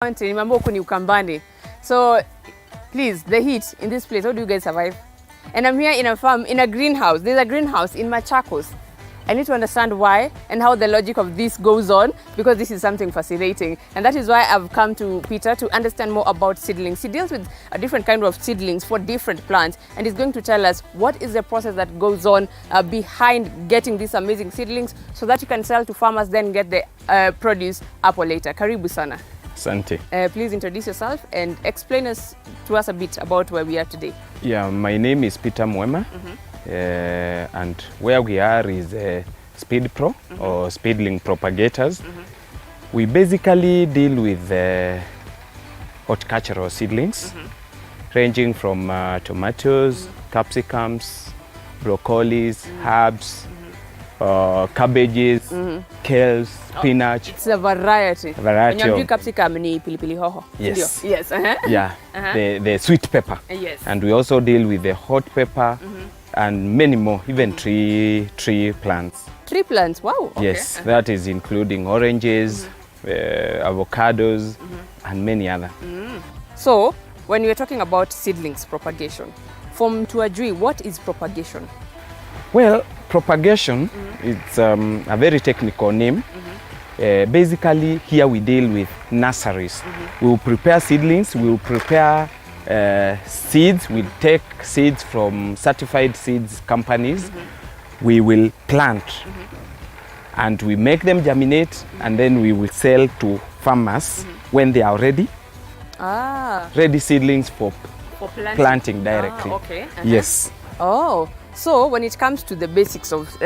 Remember huku ni Ukambani. So please, the heat in this place, how do you guys survive? And I'm here in a farm, in a greenhouse. There's a greenhouse in Machakos. I need to understand why and how the logic of this goes on, because this is something fascinating. And that is why I've come to Peter to understand more about seedlings. He deals with a different kind of seedlings for different plants, and he's going to tell us what is the process that goes on behind getting these amazing seedlings so that you can sell to farmers, then get the produce up or later. Karibu sana. Asante. Please introduce yourself and explain to us a bit about where we are today. Yeah, my name is Peter Mwema, and where we are is Speed Pro or Seedling Propagators. We basically deal with horticultural seedlings, ranging from tomatoes, capsicums, broccolis, herbs, cabbages, kales, spinach. It's a variety. Variety. When you do capsicum, ni pilipili hoho. Yes. Yes. Yeah. The sweet pepper. Yes. And we also deal with the hot pepper and many more, even tree plants. Tree plants. Wow. Okay. Yes, that is including oranges, avocados, and many other. So, when you're talking about seedlings propagation, from Tuajui, what is propagation? Well, propagation, it's a very technical name. Basically, here we deal with nurseries. We will prepare seedlings, we will prepare seeds, we'll take seeds from certified seeds companies. We will plant and we make them germinate, and then we will sell to farmers when they are ready. Ready seedlings for planting directly. Okay. Yes. Oh, so when it comes to the basics of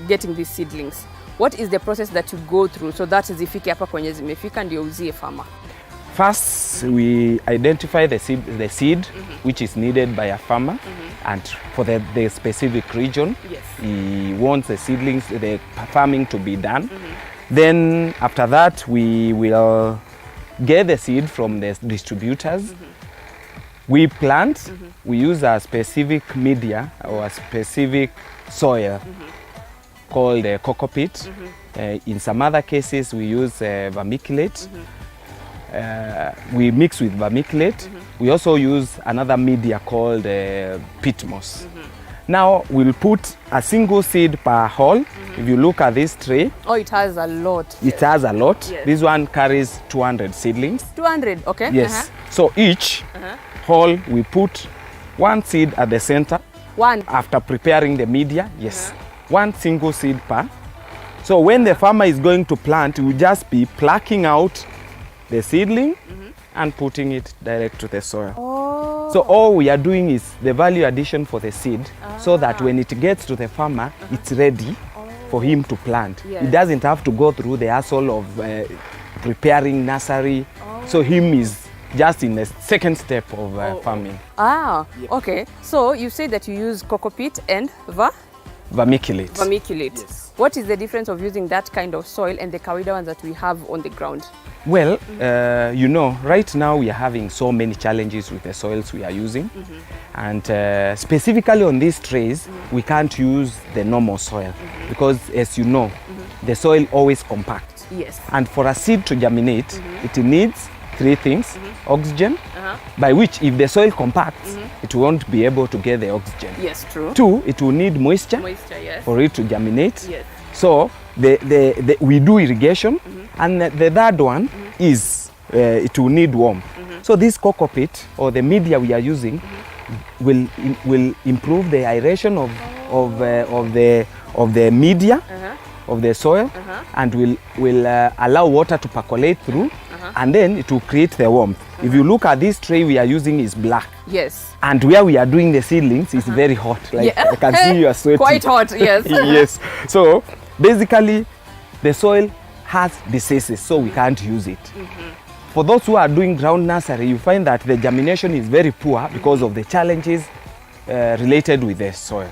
getting these seedlings, what is the process that you go through so that zifike hapa kwenye zimefika ndio uzie farmer? First, we identify the seed which is needed by a farmer, and for the specific region. Yes. He wants the seedlings, the farming to be done. Then after that, we will get the seed from the distributors. We plant, we use a specific media or a specific soil called coco peat. In some other cases, we use vermiculate. We mix with vermiculate. We also use another media called peat moss. Now we'll put a single seed per hole. If you look at this tray, it has a lot. It has a lot. Yes. This one carries 200 seedlings. 200, okay. Yes. So each hole we put one seed at the center. One. After preparing the media, yes. One single seed per. So when the farmer is going to plant, he will just be plucking out the seedling and putting it direct to the soil. So all we are doing is the value addition for the seed, so that when it gets to the farmer, it's ready for him to plant. Yes. He doesn't have to go through the hassle of preparing nursery. So him is just in the second step of farming. Okay. So you say that you use coco peat and Vermiculate. Vermiculate. Yes. What is the difference of using that kind of soil and the kawaida ones that we have on the ground? Well, you know, right now we are having so many challenges with the soils we are using. And specifically on these trays, we can't use the normal soil because, as you know, the soil always compacts. Yes. And for a seed to germinate, it needs three things. Oxygen, by which if the soil compacts, it won't be able to get the oxygen. Yes, true. Two, it will need moisture, Yes. for it to germinate. Yes. So we do irrigation, and the third one is it will need warmth. So this coco peat or the media we are using will improve the aeration of the media of the soil, and will allow water to percolate through, and then it will create the warmth. If you look at this tray we are using is black. Yes. And where we are doing the seedlings is very hot. Like I can see you are sweating. Quite hot, yes. Yes. So basically the soil has diseases, so we can't use it. For those who are doing ground nursery, you find that the germination is very poor because of the challenges related with the soil.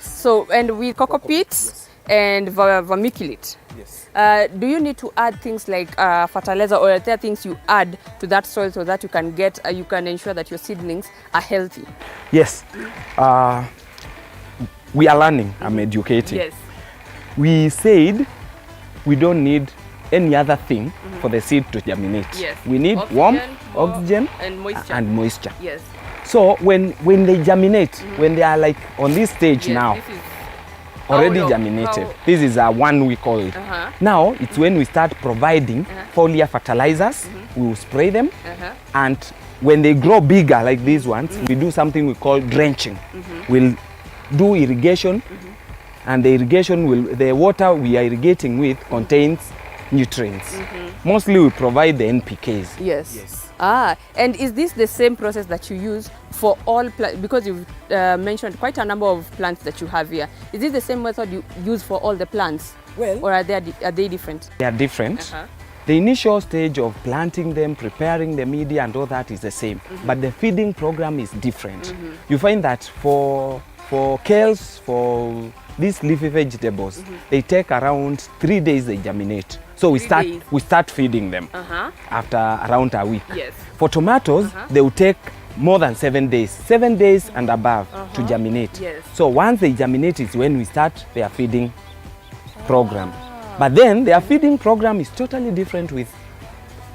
So and with coco peat and vermiculate. Yes. Do you need to add things like fertilizer, or are there things you add to that soil so that you can ensure that your seedlings are healthy? Yes. We are learning. I'm educating. Yes. We said we don't need any other thing for the seed to germinate. Yes. We need warmth, oxygen, and moisture. Yes. So when they germinate, when they are like on this stage now, this is already germinated. This is a 1 week old. Now it's when we start providing foliar fertilizers. We will spray them, and when they grow bigger like these ones, we do something we call drenching. We'll do irrigation, and the water we are irrigating with contains nutrients. Mostly we provide the NPKs. Yes. And is this the same process that you use for all plants? Because you've mentioned quite a number of plants that you have here. Is this the same method you use for all the plants? Well, or are they different? They are different. The initial stage of planting them, preparing the media and all that is the same, but the feeding program is different. You find that for kales, for these leafy vegetables, they take around 3 days they germinate. So we start feeding them after around a week. Yes. For tomatoes, they will take more than 7 days, 7 days and above to germinate. Yes. So once they germinate is when we start their feeding program. But then their feeding program is totally different with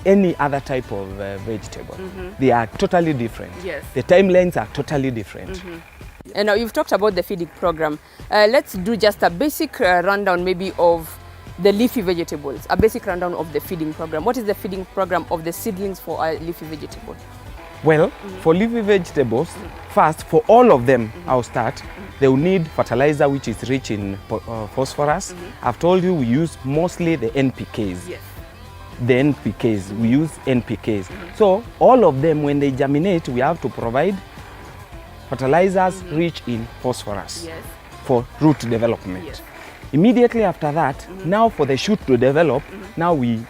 any other type of vegetable. They are totally different. Yes. The timelines are totally different. And now you've talked about the feeding program. Let's do just a basic rundown maybe of the leafy vegetables, a basic rundown of the feeding program. What is the feeding program of the seedlings for a leafy vegetable? Well, for leafy vegetables, first, for all of them, I'll start, they will need fertilizer which is rich in phosphorus. I've told you we use mostly the NPKs. Yes. The NPKs, we use NPKs. So all of them, when they germinate, we have to provide fertilizers rich in phosphorus for root development. Yes. Immediately after that, now for the shoot to develop, now we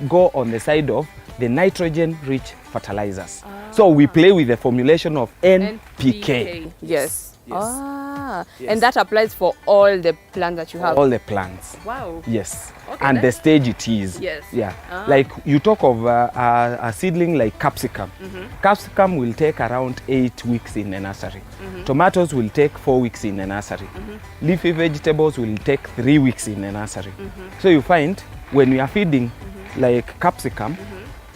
go on the side of the nitrogen-rich fertilizers. So we play with the formulation of NPK. Yes. And that applies for all the plants that you have? All the plants. Wow. Yes. Okay, and the stage it is. Yes. Yeah. Like you talk of a seedling like capsicum. Capsicum will take around 8 weeks in a nursery. Tomatoes will take 4 weeks in a nursery. Leafy vegetables will take 3 weeks in a nursery. So you find when we are feeding like capsicum,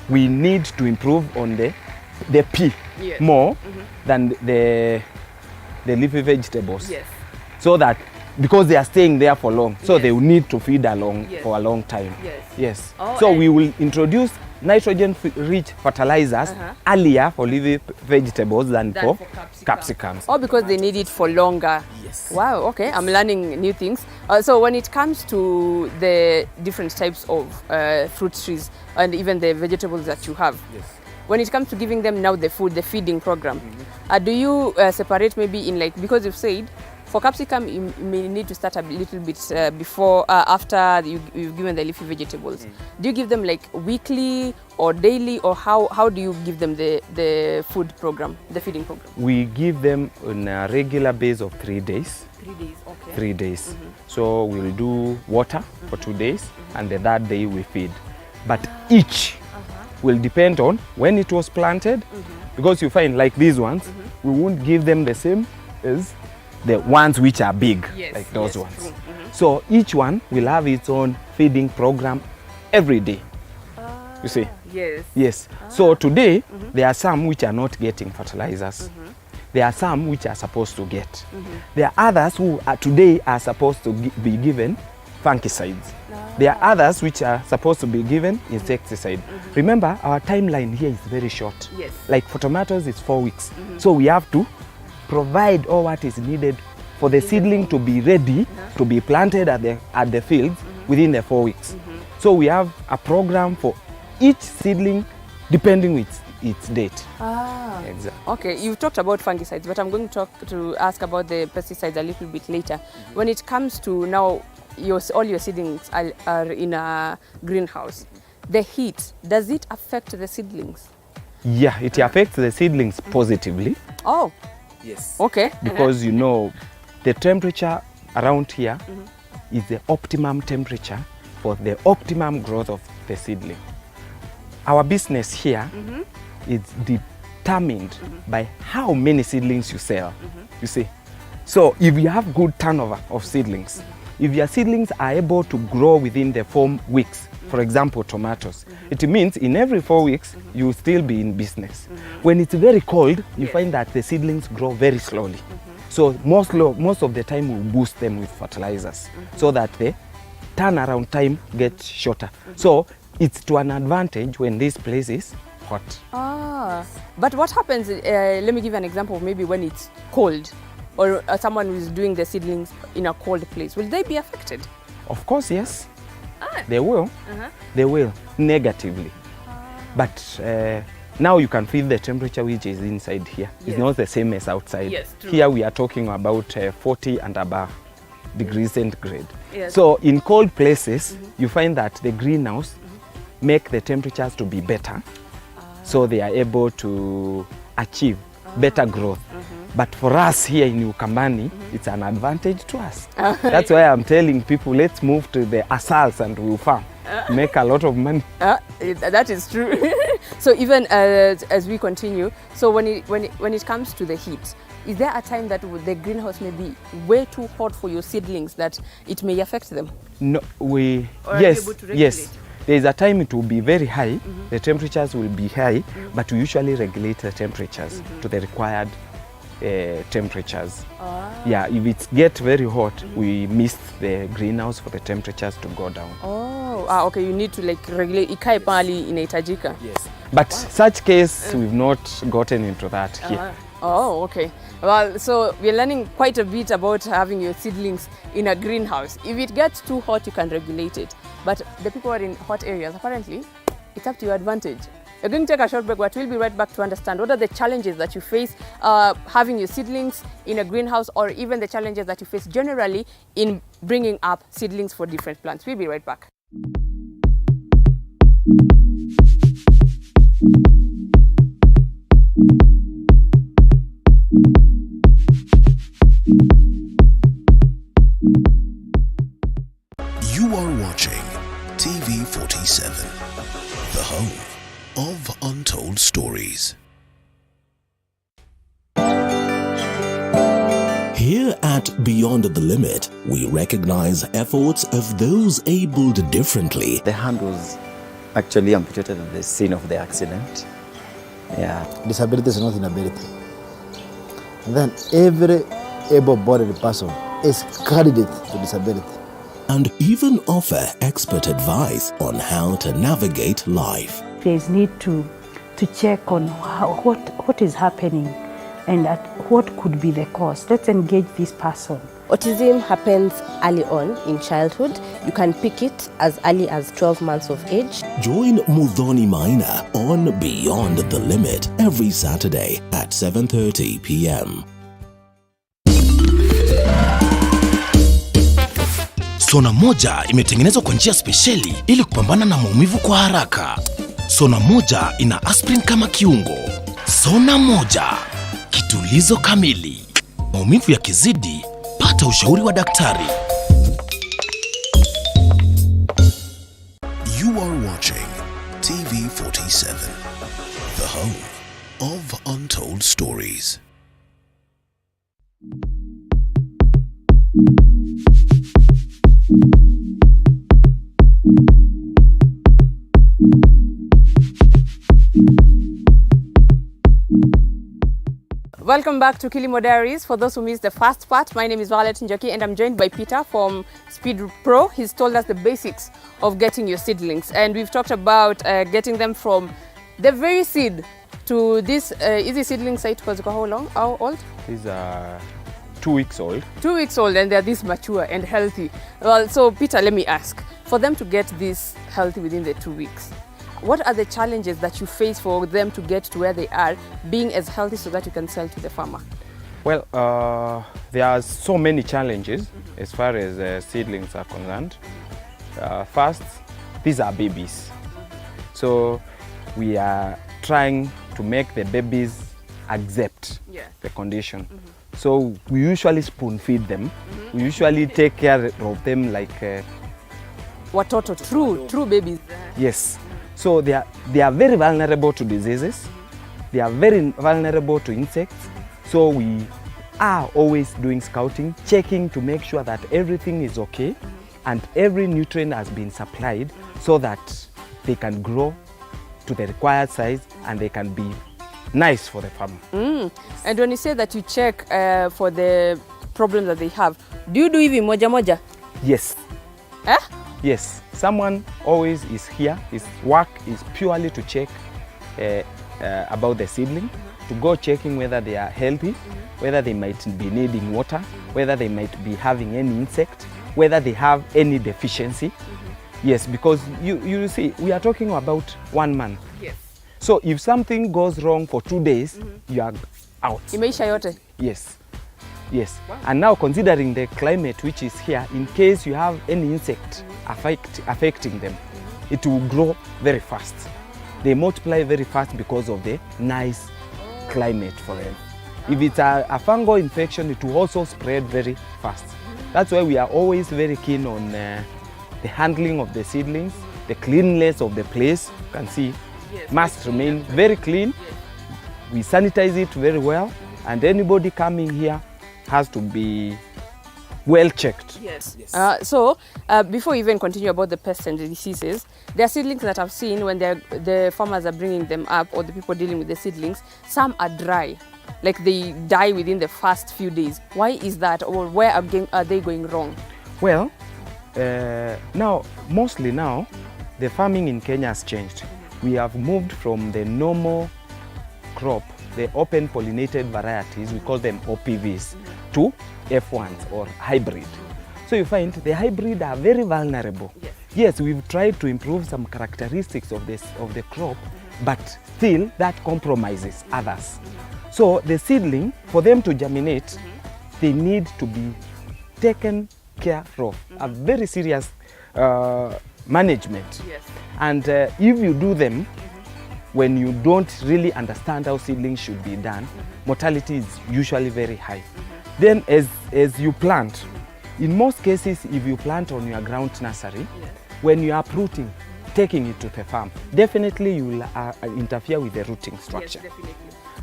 we need to improve on the P more than the leafy vegetables. Yes. So that because they are staying there for long, so they will need to feed along for a long time. Yes. So we will introduce nitrogen-rich fertilizers earlier for leafy vegetables than for capsicums. Oh, because they need it for longer. Yes. Wow, okay, I'm learning new things. So when it comes to the different types of fruit trees and even the vegetables that you have, when it comes to giving them now the food, the feeding program, do you separate maybe in like, because you've said for capsicum you may need to start a little bit before, after you've given the leafy vegetables. Do you give them like weekly or daily, or how do you give them the food program, the feeding program? We give them on a regular base of 3 days. 3 days, okay. 3 days. So we'll do water for 2 days, and the third day we feed. But each will depend on when it was planted, because you find like these ones, we won't give them the same as the ones which are big, like those ones. So each one will have its own feeding program every day. You see? Yes. So today, there are some which are not getting fertilizers. There are some which are supposed to get. There are others who today are supposed to be given fungicides. There are others which are supposed to be given insecticide. Remember, our timeline here is very short. Like for tomatoes, it's 4 weeks. So we have to provide all what is needed for the seedling to be ready to be planted at the fields within the 4 weeks. So we have a program for each seedling depending with its date. Exactly. Okay, you've talked about fungicides, but I'm going to ask about the pesticides a little bit later. When it comes to now, all your seedlings are in a greenhouse. The heat, does it affect the seedlings? Yeah, it affects the seedlings positively. Oh. Yes. Okay. Because you know, the temperature around here is the optimum temperature for the optimum growth of the seedling. Our business here is determined by how many seedlings you sell. You see? So if you have good turnover of seedlings, if your seedlings are able to grow within the 4 weeks, for example, tomatoes. It means in every 4 weeks, you will still be in business. When it's very cold, you find that the seedlings grow very slowly. So most of the time, we boost them with fertilizers so that the turnaround time gets shorter. So it's to an advantage when this place is hot. But what happens, let me give an example, maybe when it's cold, or someone who is doing the seedlings in a cold place, will they be affected? Of course, yes. They will. They will, negatively. But now you can feel the temperature which is inside here. It's not the same as outside. Yes, true. Here we are talking about 40 and above degrees centigrade. Yes. So in cold places, you find that the greenhouse make the temperatures to be better. So they are able to achieve better growth. But for us here in Ukambani, it's an advantage to us. That's why I'm telling people, let's move to the asals and we'll farm. Make a lot of money. That is true. So even as we continue, so when it comes to the heat, is there a time that the greenhouse may be way too hot for your seedlings that it may affect them? No, yes. There is a time it will be very high, the temperatures will be high, but we usually regulate the temperatures to the required temperatures. Yeah, if it gets very hot, we miss the greenhouse for the temperatures to go down. Okay, you need to like regulate. Ikae pali inahitajika. Yes. But such case, we've not gotten into that here. Okay. Well, so we're learning quite a bit about having your seedlings in a greenhouse. If it gets too hot, you can regulate it. But the people who are in hot areas, apparently, it's up to your advantage. We're going to take a short break, but we'll be right back to understand what are the challenges that you face having your seedlings in a greenhouse, or even the challenges that you face generally in bringing up seedlings for different plants. We'll be right back. You are watching TV 47, the home of untold stories. Here at Beyond the Limit, we recognize efforts of those abled differently. The hand was actually amputated at the scene of the accident. Yeah. Disability is not inability. And then every able-bodied person is candidate to disability. And even offer expert advice on how to navigate life. There's need to check on what is happening and what could be the cause. Let's engage this person. Autism happens early on in childhood. You can pick it as early as 12 months of age. Join Mudhoni Maina on Beyond the Limit every Saturday at 7:30 p.m. Sona moja imetengenezwa kwa njia spesheli ili kupambana na maumivu kwa haraka. Sona moja ina aspirin kama kiungo. Sona moja, kitulizo kamili. Maumivu yakizidi, pata ushauri wa daktari. You are watching TV 47, the home of untold stories. Welcome back to KILIMO Diaries. For those who missed the first part, my name is Violet Njoki and I'm joined by Peter from Speed Pro. He's told us the basics of getting your seedlings, and we've talked about getting them from the very seed to this easy seedling site. How old? These are 2 weeks old. 2 weeks old, and they're this mature and healthy. Well, so Peter, let me ask, for them to get this healthy within the 2 weeks, what are the challenges that you face for them to get to where they are, being as healthy so that you can sell to the farmer? Well, there are so many challenges as far as seedlings are concerned. First, these are babies. So we are trying to make the babies accept the condition. So we usually spoon feed them. We usually take care of them like Watoto, true babies. Yes. So they are very vulnerable to diseases. They are very vulnerable to insects. So we are always doing scouting, checking to make sure that everything is okay and every nutrient has been supplied so that they can grow to the required size and they can be nice for the farmer. And when you say that you check for the problems that they have, do you do hivi moja moja? Yes. Eh? Yes. Someone always is here. His work is purely to check about the seedling, to go checking whether they are healthy, whether they might be needing water, whether they might be having any insect, whether they have any deficiency. Yes, because you see, we are talking about 1 month. Yes. So if something goes wrong for 2 days, you are out. Imeisha yote? Yes. Yes. Wow. And now considering the climate which is here, in case you have any insect affecting them, it will grow very fast. They multiply very fast because of the nice climate for them. If it's a fungal infection, it will also spread very fast. That's why we are always very keen on the handling of the seedlings, the cleanliness of the place. You can see, must remain very clean. We sanitize it very well, and anybody coming here has to be well checked. Yes. So before we even continue about the pests and the diseases, there are seedlings that I've seen when the farmers are bringing them up, or the people dealing with the seedlings, some are dry, like they die within the first few days. Why is that, or where are they going wrong? Well, mostly now, the farming in Kenya has changed. We have moved from the normal crop, the open pollinated varieties, we call them OPVs, to F1s or hybrid. So you find the hybrid are very vulnerable. Yes, we've tried to improve some characteristics of the crop, but still that compromises others. So the seedling, for them to germinate, they need to be taken care of, a very serious management. Yes. And if you do them when you don't really understand how seedlings should be done, mortality is usually very high. Then as you plant, in most cases, if you plant on your ground nursery, when you are uprooting, taking it to the farm, definitely you will interfere with the rooting structure. Yes, definitely.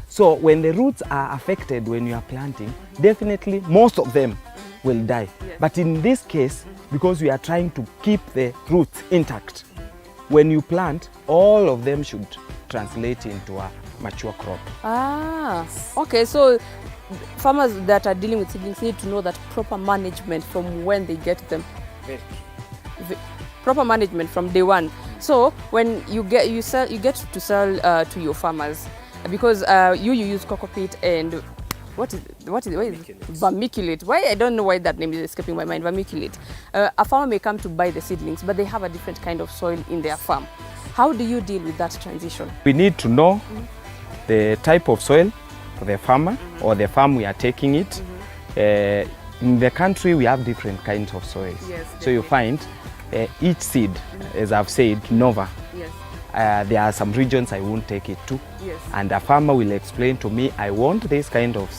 So when the roots are affected when you are planting, definitely most of them will die. But in this case, because we are trying to keep the roots intact, when you plant, all of them should translate into a mature crop. Okay, so farmers that are dealing with seedlings need to know that proper management from when they get them. Proper management from day one. So when you get to sell to your farmers, because you use cocopeat and what is vermiculate. Why? I don't know why that name is escaping my mind. Vermiculate. A farmer may come to buy the seedlings, but they have a different kind of soil in their farm. How do you deal with that transition? We need to know the type of soil for the farmer or the farm we are taking it. In the country, we have different kinds of soils. Yes, so you find each seed, as I've said, Nova. Yes. There are some regions I won't take it to. Yes. And a farmer will explain to me, I want this kind of,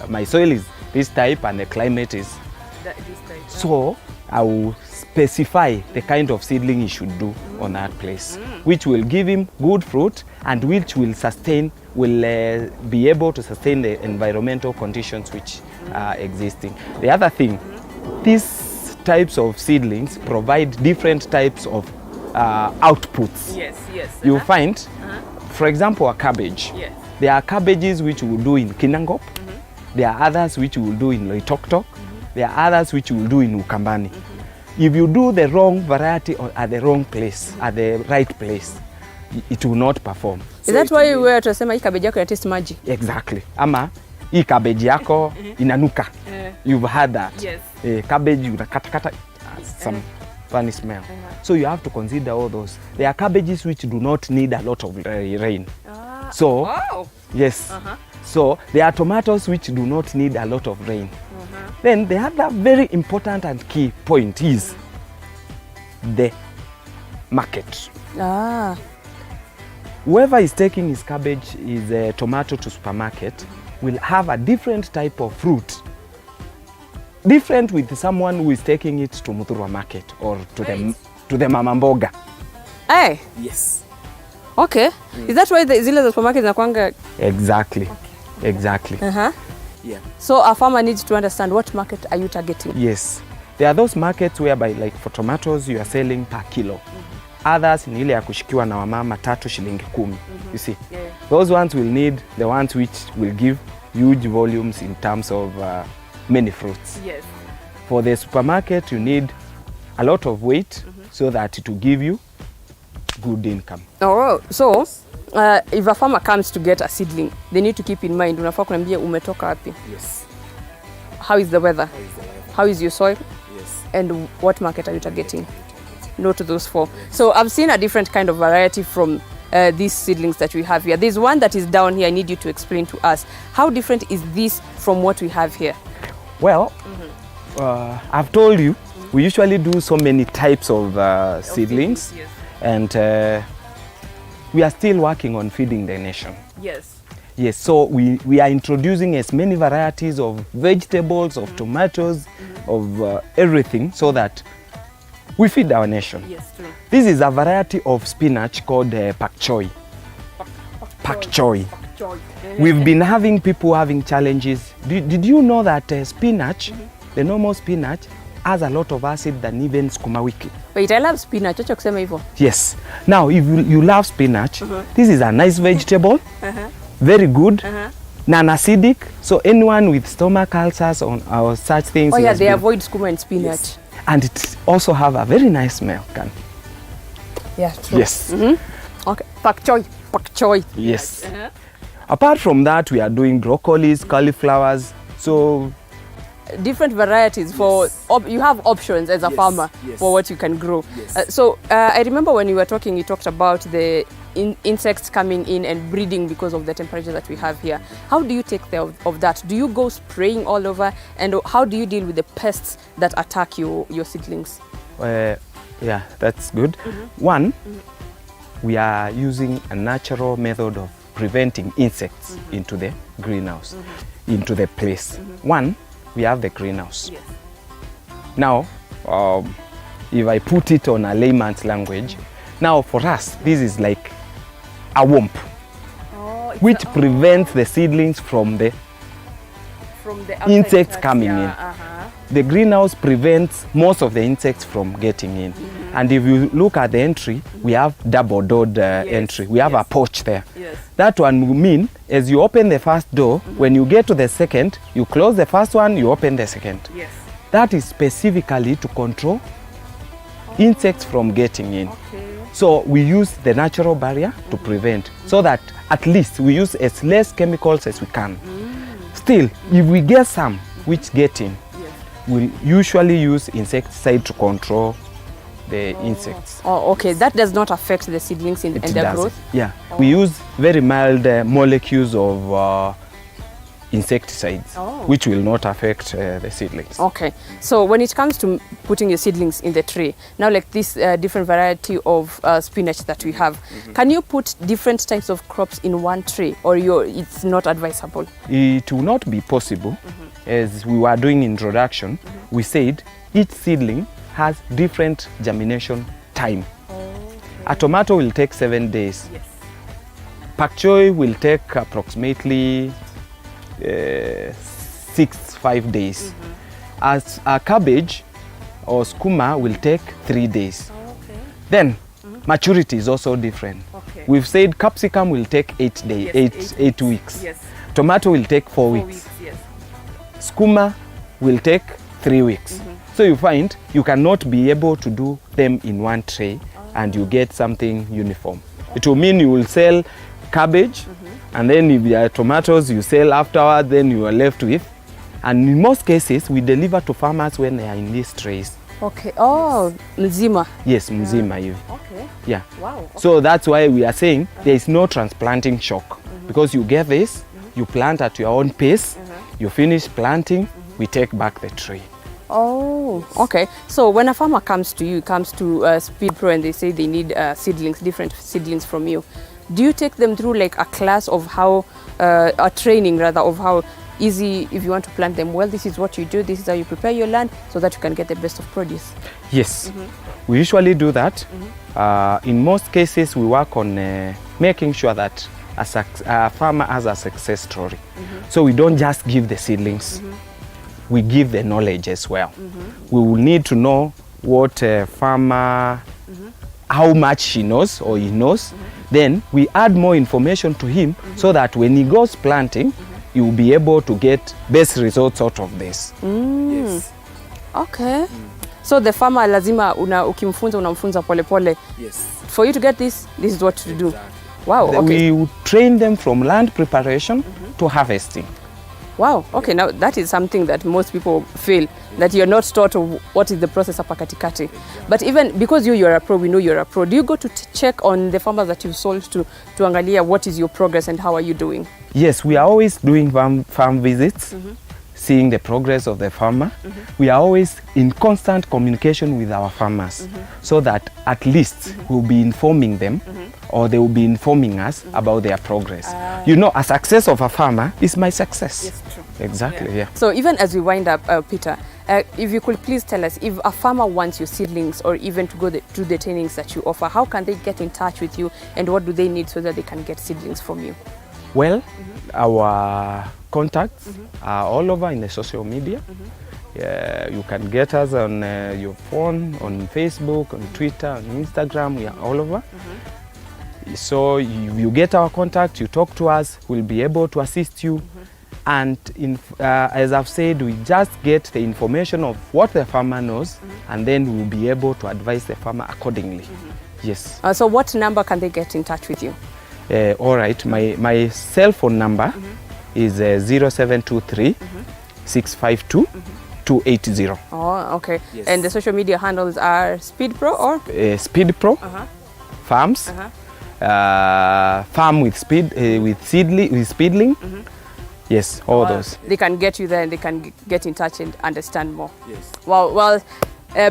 my soil is this type and the climate is this type. So I will specify the kind of seedling he should do on that place, which will give him good fruit and which will sustain, be able to sustain the environmental conditions which are existing. The other thing, these types of seedlings provide different types of outputs. Yes. You find, for example, a cabbage. Yes. There are cabbages which we will do in Kinangop. There are others which we will do in Loitoktok. There are others which we will do in Ukambani. If you do the wrong variety or at the wrong place, at the right place, it will not perform. Is that why we were tunasema hii cabbage yako ya taste maji? Exactly. Ama hii cabbage yako inanuka. You've heard that. Yes. Cabbage unakata some funny smell. So you have to consider all those. There are cabbages which do not need a lot of rain. So Wow. yes. So there are tomatoes which do not need a lot of rain. Then the other very important and key point is the market. Whoever is taking his cabbage, his tomato to supermarket will have a different type of fruit. Different with someone who is taking it to Muthurwa market or to the Mama Mboga. Hey. Yes. Okay. Is that why zile za supermarket zinakuanga? Exactly. Exactly. Yeah. So a farmer needs to understand what market are you targeting? Yes. There are those markets whereby like for tomatoes you are selling per kilo. Others ni ile ya kushikiwa na wamama 3 shilingi 10. You see, those ones will need the ones which will give huge volumes in terms of many fruits. Yes. For the supermarket, you need a lot of weight so that it will give you good income. Oh, so if a farmer comes to get a seedling, they need to keep in mind, unafaa kuambia umetoka wapi. Yes. How is the weather? How is your soil? Yes. And what market are you targeting? Note those 4. So I've seen a different kind of variety from these seedlings that we have here. There's one that is down here. I need you to explain to us. How different is this from what we have here? Well, I've told you, we usually do so many types of seedlings. Yes. And we are still working on feeding the nation. Yes. Yes, so we are introducing as many varieties of vegetables, of tomatoes, of everything so that we feed our nation. Yes, true. This is a variety of spinach called pak choy. Pak choy. We've been having people having challenges. Did you know that spinach, the normal spinach, has a lot of acid than even sukuma wiki? Wait, I love spinach. Acha kusema hivyo. Yes. Now, if you love spinach, this is a nice vegetable, very good, non-acidic. So anyone with stomach ulcers or such things. Oh yeah, they avoid sukuma and spinach. Yes. And it also have a very nice smell. Yeah, true. Yes. Okay, pak choy. Pak choy. Yes. Apart from that, we are doing broccolis, cauliflowers. So different varieties for you have options as a farmer for what you can grow. So I remember when you were talking, you talked about the insects coming in and breeding because of the temperature that we have here. How do you take care of that? Do you go spraying all over, and how do you deal with the pests that attack your seedlings? Yeah, that's good. One, we are using a natural method of preventing insects into the greenhouse, into the place. One, we have the greenhouse. Yes. Now, if I put it on a layman's language, now for us, this is like a womb, which prevents the seedlings from the insects coming in. The greenhouse prevents most of the insects from getting in. And if you look at the entry, we have double-doored entry. We have a porch there. Yes. That one will mean, as you open the first door, when you get to the second, you close the first one, you open the second. Yes. That is specifically to control insects from getting in. Okay. So we use the natural barrier to prevent, so that at least we use as less chemicals as we can. Still, if we get some which get in, we'll usually use insecticide to control the insects. Oh, okay. That does not affect the seedlings and their growth? Yeah. We use very mild molecules of insecticides, which will not affect the seedlings. Okay. So when it comes to putting your seedlings in the tray, now like this different variety of spinach that we have, can you put different types of crops in one tray, or it's not advisable? It will not be possible. As we were doing introduction, we said each seedling has different germination time. A tomato will take 7 days. Yes. Pak choy will take approximately 5 days. As a cabbage or skuma will take 3 days. Then maturity is also different. We've said capsicum will take 8 days, 8 weeks. Yes. Tomato will take 4 weeks. Yes. Skuma will take 3 weeks. So you find you cannot be able to do them in one tray and you get something uniform. It will mean you will sell cabbage, and then if there are tomatoes you sell afterward, then you are left with. And in most cases we deliver to farmers when they are in these trays. Okay. Oh, mzima. Yes, mzima hivi. Okay. Yeah. Wow. Okay. So that's why we are saying there is no transplanting shock, because you get this, you plant at your own pace, you finish planting, we take back the tree. Oh, okay. So when a farmer comes to you, comes to Speed Pro, and they say they need seedlings, different seedlings from you, do you take them through like a class of how, a training rather, of how easy, if you want to plant them well, this is what you do, this is how you prepare your land so that you can get the best of produce? Yes, we usually do that. In most cases, we work on making sure that a farmer has a success story. So we don't just give the seedlings. we give the knowledge as well. We will need to know what a farmer, how much she knows or he knows. Then we add more information to him so that when he goes planting, he will be able to get best results out of this. Yes. Okay. So the farmer lazima ukimfunza unamfunza pole pole. Yes. For you to get this is what to do. Wow, okay. We train them from land preparation to harvesting. Wow, okay, now that is something that most people feel, that you're not taught of what is the process hapa katikati. But even because you're a pro, we know you're a pro, do you go to check on the farmers that you've sold to angalia what is your progress and how are you doing? Yes, we are always doing farm visits, seeing the progress of the farmer. We are always in constant communication with our farmers so that at least we'll be informing them or they will be informing us about their progress. You know, a success of a farmer is my success. Yes, true. Exactly, yeah. So even as we wind up, Peter, if you could please tell us, if a farmer wants your seedlings or even to go to the trainings that you offer, how can they get in touch with you and what do they need so that they can get seedlings from you? Well, our contacts are all over in the social media. You can get us on your phone, on Facebook, on Twitter, on Instagram. We are all over. So you get our contact, you talk to us, we'll be able to assist you. And as I've said, we just get the information of what the farmer knows and then we'll be able to advise the farmer accordingly. Yes. So what number can they get in touch with you? All right, my cell phone number is 0723 652 280. Oh, okay. Yes. And the social media handles are Speed Pro or? Speed Pro, Farms, Farm with Speed, with Seedling. Yes, all those. They can get you there and they can get in touch and understand more. Yes. Well,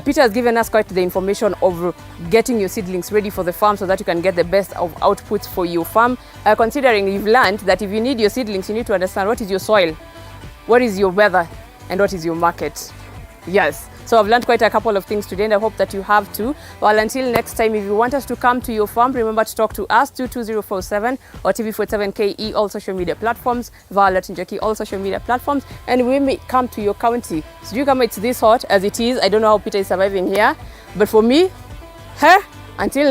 Peter has given us quite the information of getting your seedlings ready for the farm so that you can get the best of outputs for your farm. Considering you've learned that if you need your seedlings, you need to understand what is your soil, what is your weather, and what is your market. Yes. So I've learned quite a couple of things today and I hope that you have too. Well, until next time, if you want us to come to your farm, remember to talk to us, 22047 or TV47KE, all social media platforms, Violet Njeki, all social media platforms, and we may come to your county. So you come, it's this hot as it is. I don't know how Peter is surviving here, but for me, until